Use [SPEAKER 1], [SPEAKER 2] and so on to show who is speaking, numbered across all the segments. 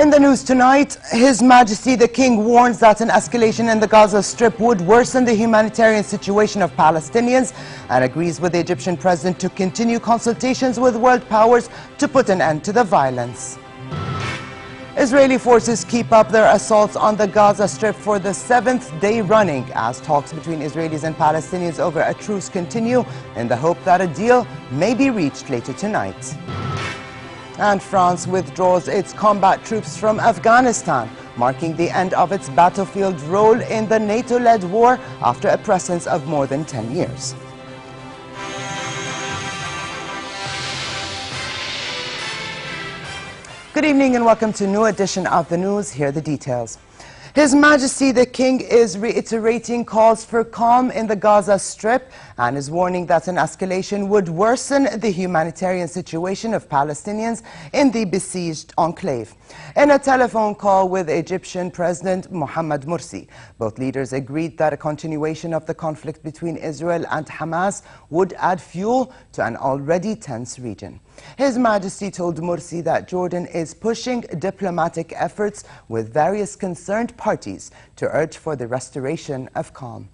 [SPEAKER 1] In the news tonight, His Majesty the King warns that an escalation in the Gaza Strip would worsen the humanitarian situation of Palestinians and agrees with the Egyptian president to continue consultations with world powers to put an end to the violence. Israeli forces keep up their assaults on the Gaza Strip for the 7th day running as talks between Israelis and Palestinians over a truce continue in the hope that a deal may be reached later tonight. And France withdraws its combat troops from Afghanistan, marking the end of its battlefield role in the NATO-led war after a presence of more than 10 years. Good evening and welcome to a new edition of the news. Here are the details. His Majesty the King is reiterating calls for calm in the Gaza Strip and is warning that an escalation would worsen the humanitarian situation of Palestinians in the besieged enclave. In a telephone call with Egyptian President Mohamed Morsi, both leaders agreed that a continuation of the conflict between Israel and Hamas would add fuel to an already tense region. His Majesty told Morsi that Jordan is pushing diplomatic efforts with various concerned parties to urge for the restoration of calm.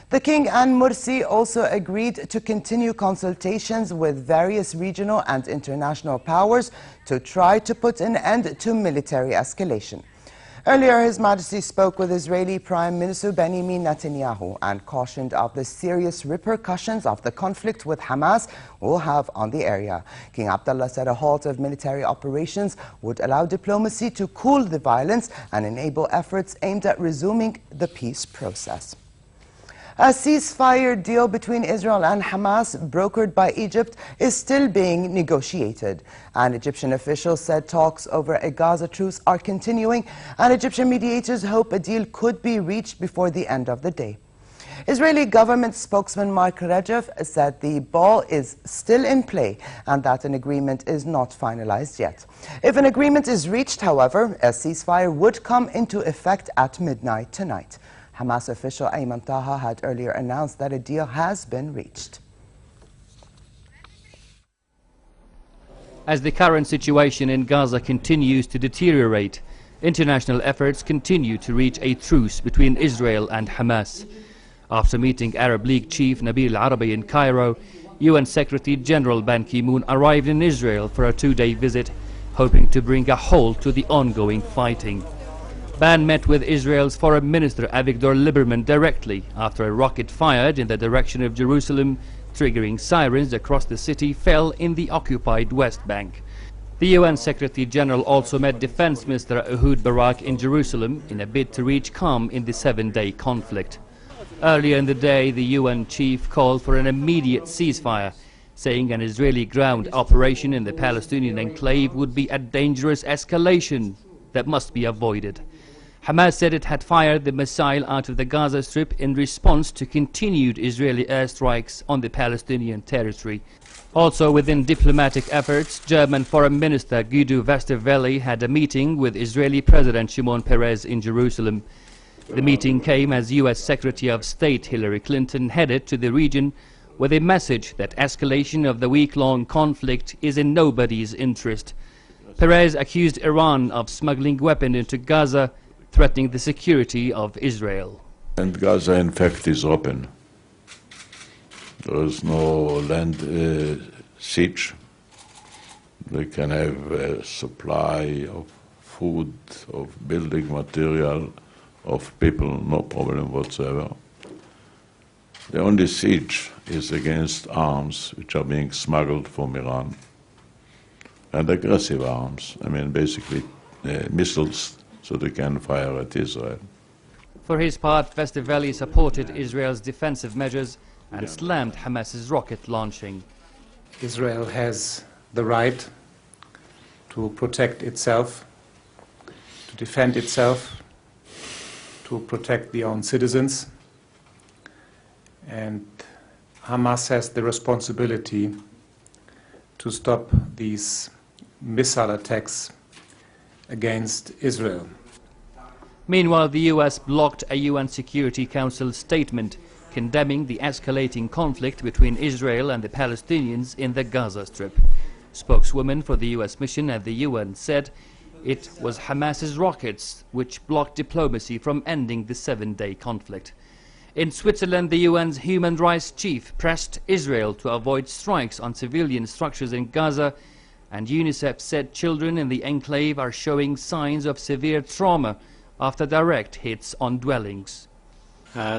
[SPEAKER 1] The King and Morsi also agreed to continue consultations with various regional and international powers to try to put an end to military escalation. Earlier, His Majesty spoke with Israeli Prime Minister Benjamin Netanyahu and cautioned of the serious repercussions of the conflict with Hamas will have on the area. King Abdullah said a halt of military operations would allow diplomacy to cool the violence and enable efforts aimed at resuming the peace process. A ceasefire deal between Israel and Hamas, brokered by Egypt, is still being negotiated. An Egyptian official said talks over a Gaza truce are continuing, and Egyptian mediators hope a deal could be reached before the end of the day. Israeli government spokesman Mark Regev said the ball is still in play and that an agreement is not finalized yet. If an agreement is reached, however, a ceasefire would come into effect at midnight tonight. Hamas official Ayman Taha had earlier announced that a deal has been reached.
[SPEAKER 2] As the current situation in Gaza continues to deteriorate, international efforts continue to reach a truce between Israel and Hamas. After meeting Arab League chief Nabil Arabi in Cairo, UN Secretary General Ban Ki-moon arrived in Israel for a 2-day visit, hoping to bring a halt to the ongoing fighting. Ban met with Israel's Foreign Minister Avigdor Lieberman directly after a rocket fired in the direction of Jerusalem, triggering sirens across the city, fell in the occupied West Bank. The UN Secretary General also met Defense Minister Ehud Barak in Jerusalem in a bid to reach calm in the 7-day conflict. Earlier in the day, the UN chief called for an immediate ceasefire, saying an Israeli ground operation in the Palestinian enclave would be a dangerous escalation that must be avoided. Hamas said it had fired the missile out of the Gaza Strip in response to continued Israeli airstrikes on the Palestinian territory. Also within diplomatic efforts, German Foreign Minister Guido Westerwelle had a meeting with Israeli President Shimon Peres in Jerusalem. The meeting came as US Secretary of State Hillary Clinton headed to the region with a message that escalation of the week-long conflict is in nobody's interest. Peres accused Iran of smuggling weapons into Gaza, threatening the security of Israel.
[SPEAKER 3] And Gaza, in fact, is open. There is no land siege. They can have a supply of food, of building material, of people, no problem whatsoever. The only siege is against arms which are being smuggled from Iran, and aggressive arms. I mean, basically missiles, so they can fire at Israel.
[SPEAKER 2] For his part, Westerwelle supported Israel's defensive measures and slammed Hamas's rocket launching.
[SPEAKER 4] Israel has the right to protect itself, to defend itself, to protect their own citizens, and Hamas has the responsibility to stop these missile attacks against Israel.
[SPEAKER 2] Meanwhile, the US blocked a UN Security Council statement condemning the escalating conflict between Israel and the Palestinians in the Gaza Strip. Spokeswoman for the US mission at the UN said It was Hamas's rockets which blocked diplomacy from ending the 7-day conflict. In Switzerland, the UN's human rights chief pressed Israel to avoid strikes on civilian structures in Gaza, and UNICEF said children in the enclave are showing signs of severe trauma after direct hits on dwellings.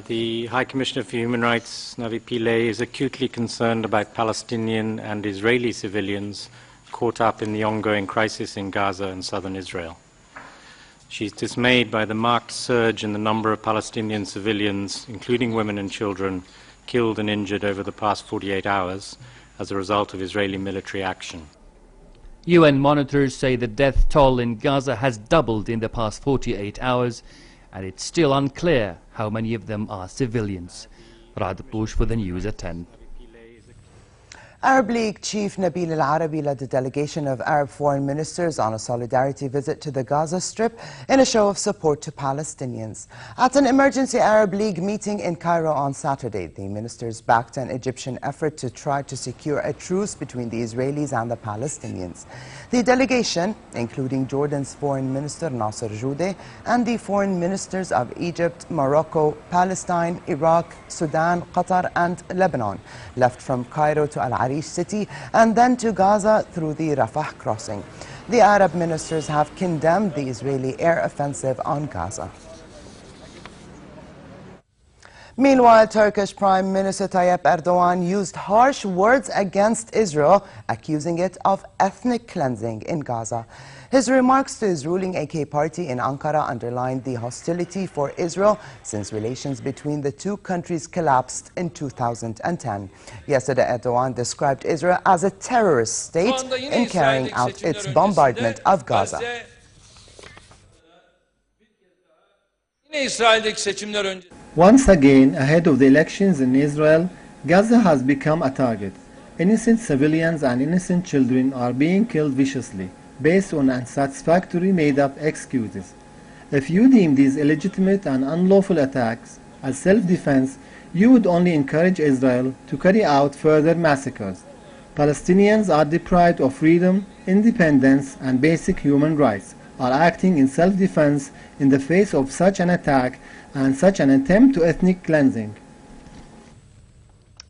[SPEAKER 5] The High Commissioner for Human Rights, Navi Pillay, is acutely concerned about Palestinian and Israeli civilians caught up in the ongoing crisis in Gaza and southern Israel. She's dismayed by the marked surge in the number of Palestinian civilians, including women and children, killed and injured over the past 48 hours as a result of Israeli military action.
[SPEAKER 2] UN monitors say the death toll in Gaza has doubled in the past 48 hours, and it's still unclear how many of them are civilians. Rad Toush for the news at 10.
[SPEAKER 1] Arab League Chief Nabil Al-Arabi led a delegation of Arab foreign ministers on a solidarity visit to the Gaza Strip in a show of support to Palestinians. At an emergency Arab League meeting in Cairo on Saturday, the ministers backed an Egyptian effort to try to secure a truce between the Israelis and the Palestinians. The delegation, including Jordan's Foreign Minister Nasser Joudeh and the foreign ministers of Egypt, Morocco, Palestine, Iraq, Sudan, Qatar and Lebanon, left from Cairo to Al-Arish city and then to Gaza through the Rafah crossing. The Arab ministers have condemned the Israeli air offensive on Gaza. Meanwhile, Turkish Prime Minister Tayyip Erdogan used harsh words against Israel, accusing it of ethnic cleansing in Gaza. His remarks to his ruling AK party in Ankara underlined the hostility for Israel since relations between the two countries collapsed in 2010. Yesterday, Erdogan described Israel as a terrorist state in carrying out its bombardment of Gaza.
[SPEAKER 6] Once again, ahead of the elections in Israel, Gaza has become a target. Innocent civilians and innocent children are being killed viciously, based on unsatisfactory made-up excuses. If you deem these illegitimate and unlawful attacks as self-defense, you would only encourage Israel to carry out further massacres. Palestinians are deprived of freedom, independence, and basic human rights, are acting in self-defense in the face of such an attack and such an attempt to ethnic cleansing.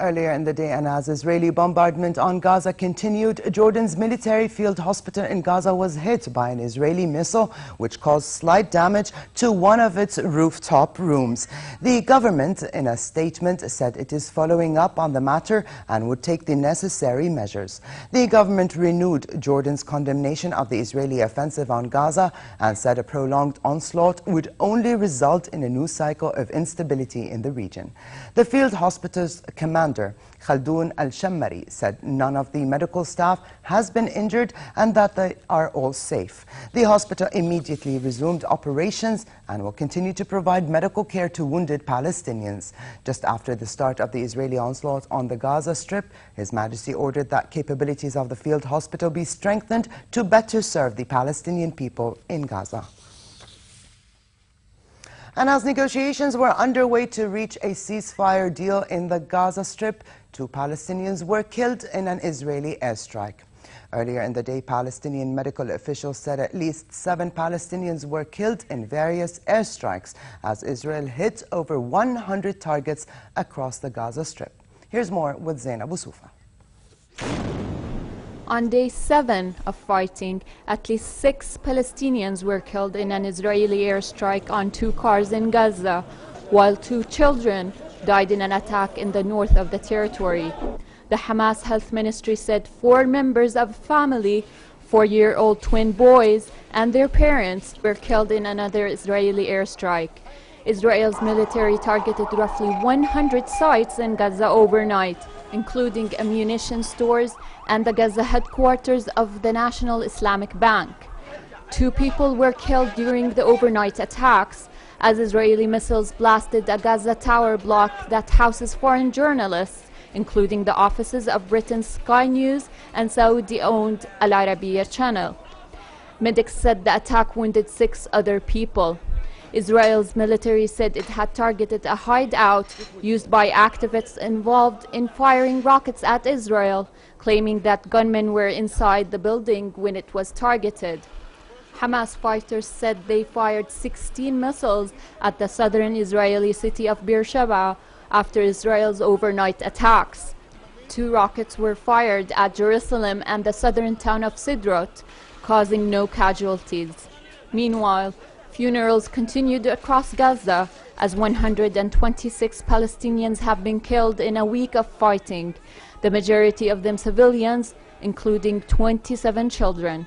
[SPEAKER 1] Earlier in the day, and as Israeli bombardment on Gaza continued, Jordan's military field hospital in Gaza was hit by an Israeli missile, which caused slight damage to one of its rooftop rooms. The government, in a statement, said it is following up on the matter and would take the necessary measures. The government renewed Jordan's condemnation of the Israeli offensive on Gaza and said a prolonged onslaught would only result in a new cycle of instability in the region. The field hospital's commander, Khaldun al-Shammari, said none of the medical staff has been injured and that they are all safe. The hospital immediately resumed operations and will continue to provide medical care to wounded Palestinians. Just after the start of the Israeli onslaught on the Gaza Strip, His Majesty ordered that capabilities of the field hospital be strengthened to better serve the Palestinian people in Gaza. And as negotiations were underway to reach a ceasefire deal in the Gaza Strip, 2 Palestinians were killed in an Israeli airstrike. Earlier in the day, Palestinian medical officials said at least 7 Palestinians were killed in various airstrikes as Israel hit over 100 targets across the Gaza Strip. Here's more with Zainab Boussoufa.
[SPEAKER 7] On day 7 of fighting, at least 6 Palestinians were killed in an Israeli airstrike on 2 cars in Gaza, while 2 children died in an attack in the north of the territory. The Hamas Health Ministry said 4 members of a family, 4-year-old twin boys, and their parents were killed in another Israeli airstrike. Israel's military targeted roughly 100 sites in Gaza overnight, including ammunition stores and the Gaza headquarters of the National Islamic Bank. 2 people were killed during the overnight attacks as Israeli missiles blasted a Gaza tower block that houses foreign journalists, including the offices of Britain's Sky News and Saudi-owned Al Arabiya channel. Medics said the attack wounded 6 other people. Israel's military said it had targeted a hideout used by activists involved in firing rockets at Israel, claiming that gunmen were inside the building when it was targeted. Hamas fighters said they fired 16 missiles at the southern Israeli city of Beersheba after Israel's overnight attacks. 2 rockets were fired at Jerusalem and the southern town of Sderot, causing no casualties. Meanwhile, funerals continued across Gaza as 126 Palestinians have been killed in a week of fighting, the majority of them civilians, including 27 children.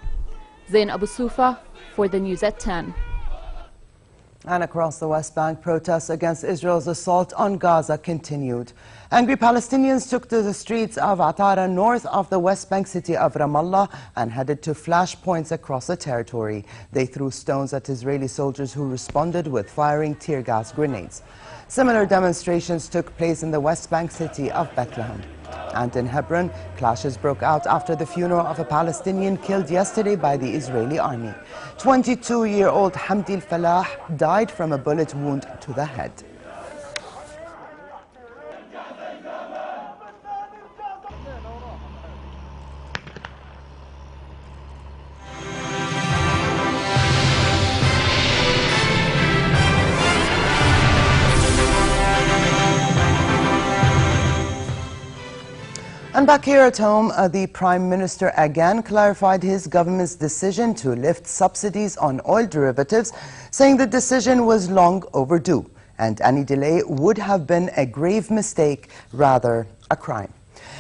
[SPEAKER 7] Zain Abu Sufa for the News at 10.
[SPEAKER 1] And across the West Bank, protests against Israel's assault on Gaza continued. Angry Palestinians took to the streets of Atara, north of the West Bank city of Ramallah, and headed to flashpoints across the territory. They threw stones at Israeli soldiers who responded with firing tear gas grenades. Similar demonstrations took place in the West Bank city of Bethlehem. And in Hebron, clashes broke out after the funeral of a Palestinian killed yesterday by the Israeli army. 22-year-old Hamdi al-Falah died from a bullet wound to the head. And back here at home, the Prime Minister again clarified his government's decision to lift subsidies on oil derivatives, saying the decision was long overdue and any delay would have been a grave mistake, rather a crime.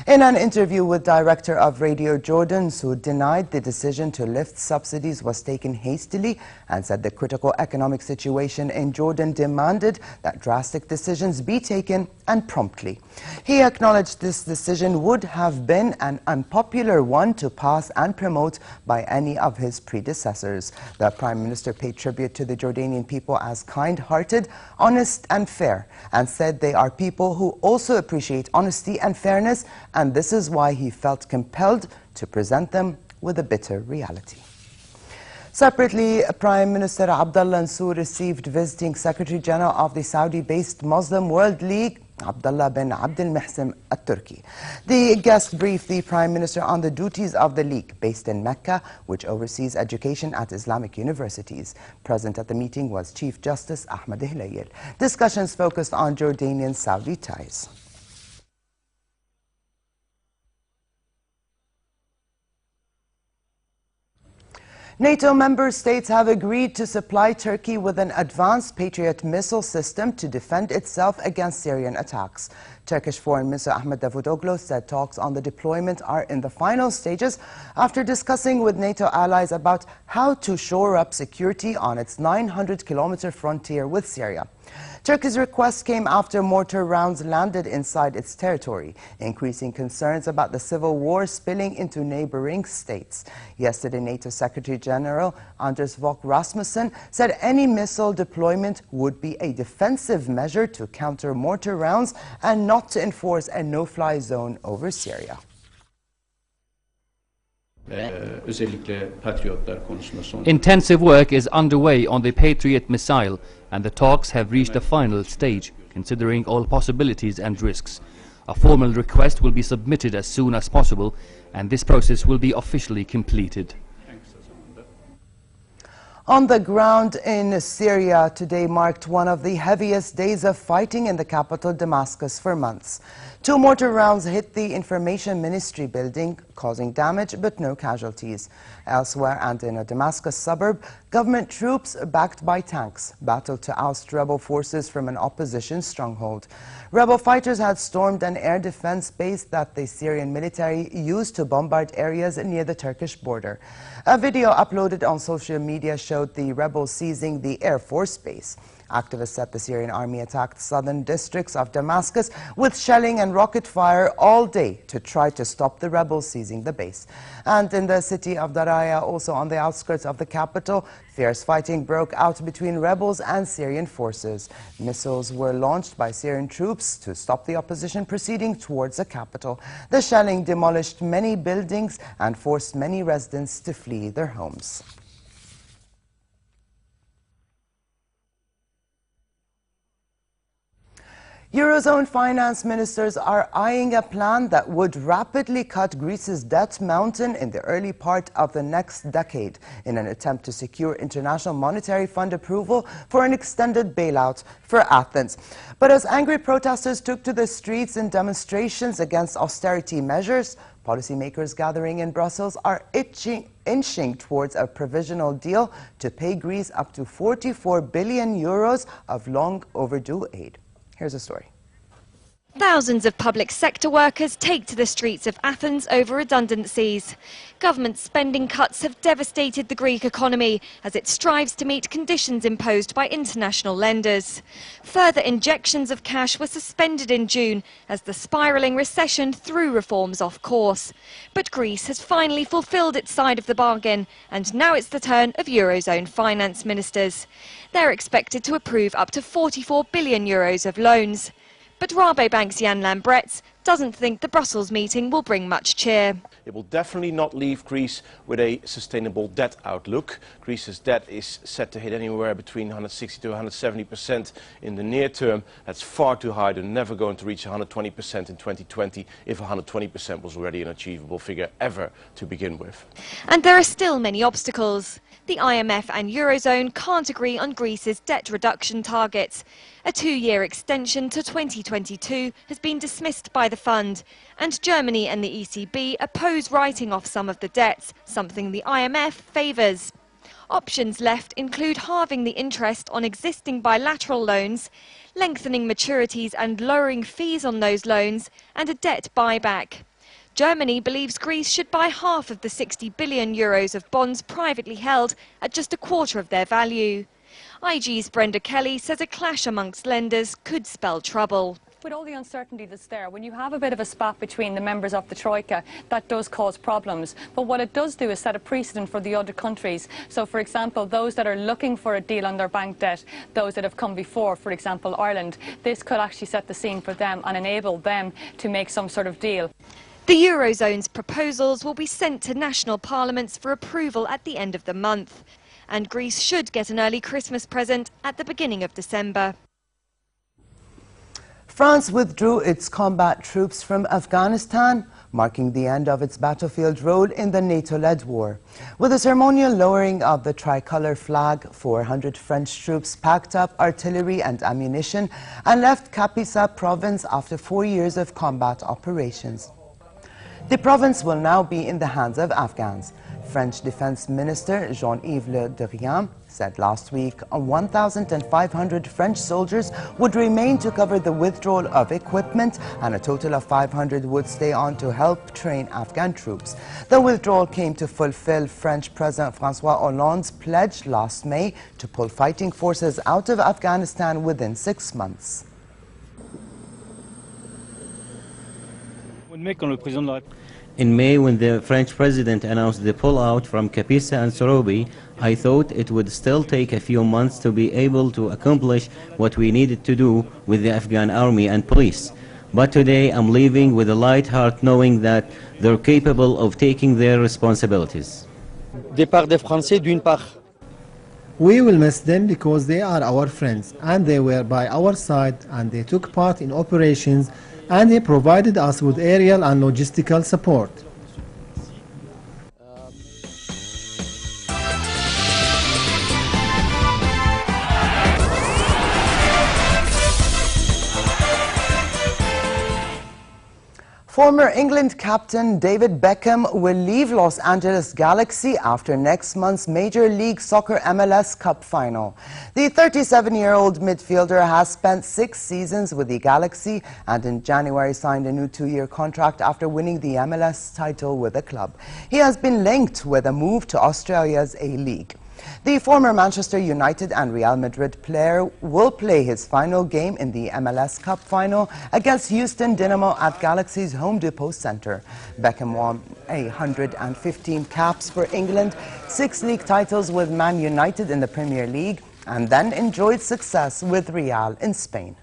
[SPEAKER 1] In an interview with Director of Radio Jordan, Sood denied the decision to lift subsidies was taken hastily and said the critical economic situation in Jordan demanded that drastic decisions be taken and promptly. He acknowledged this decision would have been an unpopular one to pass and promote by any of his predecessors. The Prime Minister paid tribute to the Jordanian people as kind-hearted, honest and fair, and said they are people who also appreciate honesty and fairness, and this is why he felt compelled to present them with a bitter reality. Separately, Prime Minister Abdullah Mansour received visiting Secretary General of the Saudi-based Muslim World League, Abdullah bin Abdul Muhsin al-Turki. The guest briefed the Prime Minister on the duties of the League, based in Mecca, which oversees education at Islamic universities. Present at the meeting was Chief Justice Ahmed Hlayel. Discussions focused on Jordanian-Saudi ties. NATO member states have agreed to supply Turkey with an advanced Patriot missile system to defend itself against Syrian attacks. Turkish Foreign Minister Ahmed Davutoglu said talks on the deployment are in the final stages after discussing with NATO allies about how to shore up security on its 900-kilometer frontier with Syria. Turkey's request came after mortar rounds landed inside its territory, increasing concerns about the civil war spilling into neighboring states. Yesterday, NATO Secretary General Anders Fogh Rasmussen said any missile deployment would be a defensive measure to counter mortar rounds and not to enforce a no-fly zone over Syria.
[SPEAKER 2] Intensive work is underway on the Patriot missile, and the talks have reached a final stage, considering all possibilities and risks. A formal request will be submitted as soon as possible, and this process will be officially completed.
[SPEAKER 1] On the ground in Syria, today marked one of the heaviest days of fighting in the capital Damascus for months. 2 mortar rounds hit the Information Ministry building, causing damage but no casualties. Elsewhere and in a Damascus suburb, government troops backed by tanks battled to oust rebel forces from an opposition stronghold. Rebel fighters had stormed an air defense base that the Syrian military used to bombard areas near the Turkish border. A video uploaded on social media showed the rebels seizing the Air Force base. Activists said the Syrian army attacked southern districts of Damascus with shelling and rocket fire all day to try to stop the rebels seizing the base. And in the city of Daraya, also on the outskirts of the capital, fierce fighting broke out between rebels and Syrian forces. Missiles were launched by Syrian troops to stop the opposition proceeding towards the capital. The shelling demolished many buildings and forced many residents to flee their homes. Eurozone finance ministers are eyeing a plan that would rapidly cut Greece's debt mountain in the early part of the next decade in an attempt to secure International Monetary Fund approval for an extended bailout for Athens. But as angry protesters took to the streets in demonstrations against austerity measures, policymakers gathering in Brussels are inching towards a provisional deal to pay Greece up to 44 billion euros of long overdue aid. Here's a story.
[SPEAKER 8] Thousands of public sector workers take to the streets of Athens over redundancies. Government spending cuts have devastated the Greek economy as it strives to meet conditions imposed by international lenders. Further injections of cash were suspended in June as the spiralling recession threw reforms off course. But Greece has finally fulfilled its side of the bargain, and now it's the turn of Eurozone finance ministers. They're expected to approve up to 44 billion euros of loans. But Rabobank's Jan Lambretz doesn't think the Brussels meeting will bring much cheer.
[SPEAKER 9] It will definitely not leave Greece with a sustainable debt outlook. Greece's debt is set to hit anywhere between 160 to 170% in the near term. That's far too high. They're never going to reach 120% in 2020 if 120% was already an achievable figure ever to begin with.
[SPEAKER 8] And there are still many obstacles. The IMF and Eurozone can't agree on Greece's debt reduction targets. A 2-year extension to 2022 has been dismissed by the fund, and Germany and the ECB oppose writing off some of the debts, something the IMF favours. Options left include halving the interest on existing bilateral loans, lengthening maturities and lowering fees on those loans, and a debt buyback. Germany believes Greece should buy half of the 60 billion euros of bonds privately held at just a quarter of their value. IG's Brenda Kelly says a clash amongst lenders could spell trouble.
[SPEAKER 10] With all the uncertainty that's there, when you have a bit of a spat between the members of the Troika, that does cause problems. But what it does do is set a precedent for the other countries. So, for example, those that are looking for a deal on their bank debt, those that have come before, for example, Ireland, this could actually set the scene for them and enable them to make some sort of deal.
[SPEAKER 8] The Eurozone's proposals will be sent to national parliaments for approval at the end of the month. And Greece should get an early Christmas present at the beginning of December.
[SPEAKER 1] France withdrew its combat troops from Afghanistan, marking the end of its battlefield role in the NATO-led war. With a ceremonial lowering of the tricolour flag, 400 French troops packed up artillery and ammunition and left Kapisa province after 4 years of combat operations. The province will now be in the hands of Afghans. French Defense Minister Jean-Yves Le Drian said last week 1,500 French soldiers would remain to cover the withdrawal of equipment, and a total of 500 would stay on to help train Afghan troops. The withdrawal came to fulfill French President François Hollande's pledge last May to pull fighting forces out of Afghanistan within 6 months.
[SPEAKER 11] In May, when the French president announced the pullout from Kapisa and Sorobi, I thought it would still take a few months to be able to accomplish what we needed to do with the Afghan army and police. But today I'm leaving with a light heart, knowing that they're capable of taking their responsibilities.
[SPEAKER 6] Départ des Français d'une part. We will miss them because they are our friends and they were by our side and they took part in operations and they provided us with aerial and logistical support.
[SPEAKER 1] Former England captain David Beckham will leave Los Angeles Galaxy after next month's Major League Soccer MLS Cup final. The 37-year-old midfielder has spent 6 seasons with the Galaxy and in January signed a new 2-year contract after winning the MLS title with the club. He has been linked with a move to Australia's A-League. The former Manchester United and Real Madrid player will play his final game in the MLS Cup final against Houston Dynamo at Galaxy's Home Depot Center. Beckham won 115 caps for England, 6 league titles with Man United in the Premier League, and then enjoyed success with Real in Spain.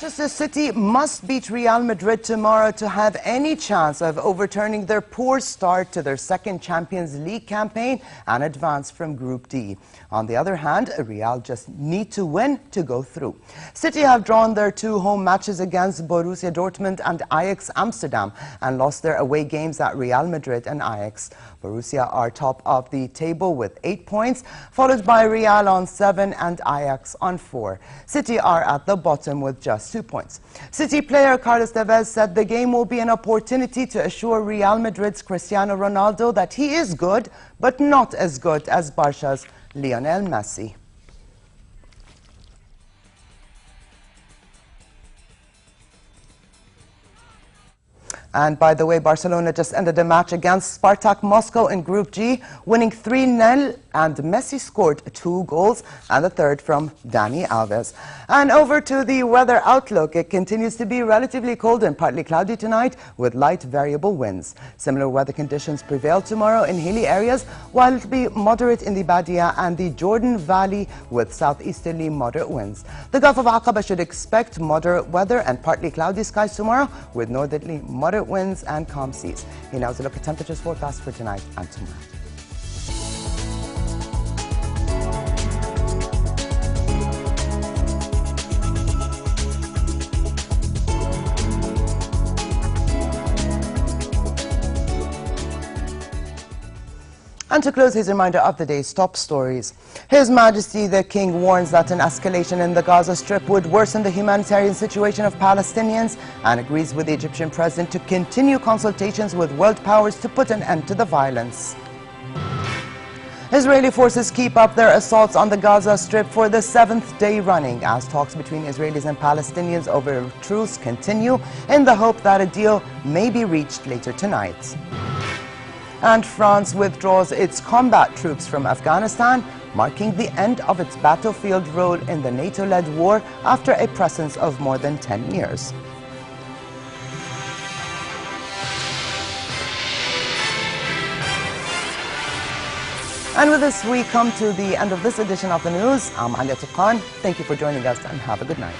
[SPEAKER 1] Manchester City must beat Real Madrid tomorrow to have any chance of overturning their poor start to their second Champions League campaign and advance from Group D. On the other hand, Real just need to win to go through. City have drawn their 2 home matches against Borussia Dortmund and Ajax Amsterdam and lost their away games at Real Madrid and Ajax. Borussia are top of the table with 8 points, followed by Real on 7 and Ajax on 4. City are at the bottom with just 2 points. City player Carlos Tevez said the game will be an opportunity to assure Real Madrid's Cristiano Ronaldo that he is good, but not as good as Barça's Lionel Messi. And by the way, Barcelona just ended a match against Spartak Moscow in Group G, winning 3-0, and Messi scored 2 goals and the third from Dani Alves. And over to the weather outlook. It continues to be relatively cold and partly cloudy tonight with light variable winds. Similar weather conditions prevail tomorrow in hilly areas, while it will be moderate in the Badia and the Jordan Valley with southeasterly moderate winds. The Gulf of Aqaba should expect moderate weather and partly cloudy skies tomorrow with northerly moderate winds and calm seas. Here now is a look at temperatures forecast for tonight and tomorrow. And to close, his reminder of the day's top stories. His Majesty the King warns that an escalation in the Gaza Strip would worsen the humanitarian situation of Palestinians and agrees with the Egyptian president to continue consultations with world powers to put an end to the violence. Israeli forces keep up their assaults on the Gaza Strip for the 7th day running as talks between Israelis and Palestinians over a truce continue in the hope that a deal may be reached later tonight. And France withdraws its combat troops from Afghanistan, marking the end of its battlefield role in the NATO-led war after a presence of more than 10 years. And with this, we come to the end of this edition of the news. I'm Alia Tuqan. Thank you for joining us and have a good night.